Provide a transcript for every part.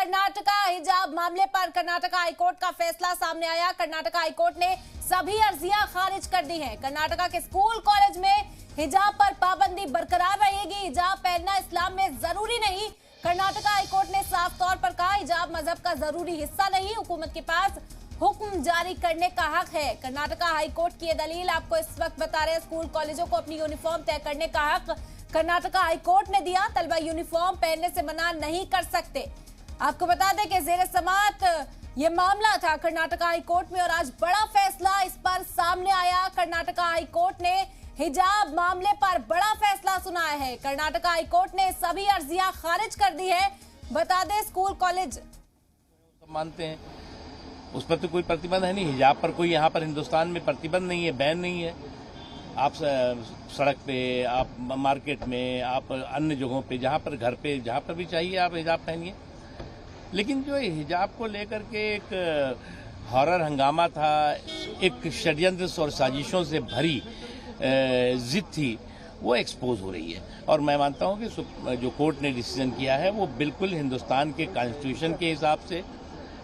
कर्नाटका हिजाब मामले पर कर्नाटका हाईकोर्ट का फैसला सामने आया। कर्नाटका हाईकोर्ट ने सभी अर्जियां खारिज कर दी हैं। कर्नाटका के स्कूल कॉलेज में हिजाब पर पाबंदी बरकरार रहेगी। हिजाब पहनना इस्लाम में जरूरी नहीं। कर्नाटका हाईकोर्ट ने साफ तौर पर कहा, हिजाब मजहब का जरूरी हिस्सा नहीं, हुकूमत के पास हुक्म जारी करने का हक है। कर्नाटका हाईकोर्ट की दलील आपको इस वक्त बता रहे हैं। स्कूल कॉलेजों को अपनी यूनिफॉर्म तय करने का हक कर्नाटका हाईकोर्ट ने दिया। तलबा यूनिफॉर्म पहनने से मना नहीं कर सकते। आपको बता दें कि जेर समात ये मामला था कर्नाटका हाईकोर्ट में और आज बड़ा फैसला इस पर सामने आया। कर्नाटका हाईकोर्ट ने हिजाब मामले पर बड़ा फैसला सुनाया है। कर्नाटका हाईकोर्ट ने सभी अर्जियां खारिज कर दी है। बता दें, स्कूल कॉलेज मानते हैं, उस पर तो कोई प्रतिबंध है नहीं। हिजाब पर कोई यहाँ पर हिंदुस्तान में प्रतिबंध नहीं है, बैन नहीं है। आप सड़क पे, आप मार्केट में, आप अन्य जगहों पे, जहाँ पर घर पे, जहाँ पर भी चाहिए आप हिजाब पहनिए। लेकिन जो हिजाब को लेकर के एक हॉरर हंगामा था, एक षड्यंत्र और साजिशों से भरी जिद थी, वो एक्सपोज हो रही है। और मैं मानता हूँ कि जो कोर्ट ने डिसीजन किया है वो बिल्कुल हिंदुस्तान के कॉन्स्टिट्यूशन के हिसाब से,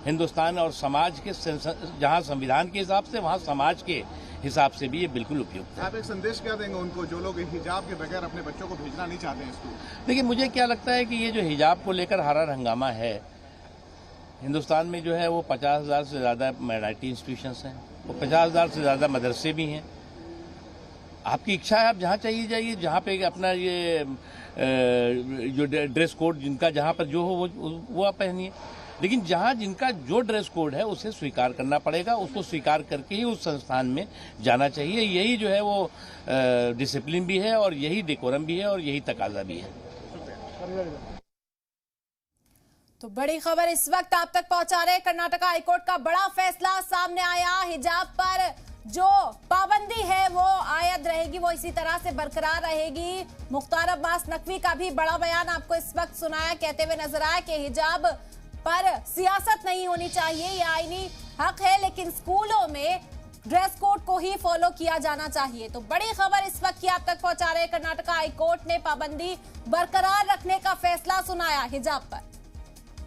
हिंदुस्तान और समाज के, जहाँ संविधान के हिसाब से वहाँ समाज के हिसाब से भी ये बिल्कुल उपयुक्त है। आप एक संदेश क्या देंगे उनको जो लोग हिजाब के बगैर अपने बच्चों को भेजना नहीं चाहते हैं स्कूल? देखिए, मुझे क्या लगता है कि ये जो हिजाब को लेकर हॉरर हंगामा है, हिंदुस्तान में जो है वो 50,000 से ज़्यादा माइनॉरिटी इंस्टीट्यूशंस हैं, वो 50,000 से ज़्यादा मदरसे भी हैं। आपकी इच्छा है, आप जहाँ चाहिए जाइए, जहाँ पे अपना ये जो ड्रेस कोड जिनका जहाँ पर जो हो वो आप पहनिए। लेकिन जहाँ जिनका जो ड्रेस कोड है उसे स्वीकार करना पड़ेगा, उसको स्वीकार करके ही उस संस्थान में जाना चाहिए। यही जो है वो डिसिप्लिन भी है और यही डेकोरम भी है और यही तकाजा भी है। तो बड़ी खबर इस वक्त आप तक पहुंचा रहे। कर्नाटका हाईकोर्ट का बड़ा फैसला सामने आया। हिजाब पर जो पाबंदी है वो आयद रहेगी, वो इसी तरह से बरकरार रहेगी। मुख्तार अब्बास नकवी का भी बड़ा बयान आपको इस वक्त सुनाया, कहते हुए नजर आया कि हिजाब पर सियासत नहीं होनी चाहिए, ये आईनी हक है, लेकिन स्कूलों में ड्रेस कोड को ही फॉलो किया जाना चाहिए। तो बड़ी खबर इस वक्त की आप तक पहुंचा रहे। कर्नाटका हाईकोर्ट ने पाबंदी बरकरार रखने का फैसला सुनाया हिजाब पर।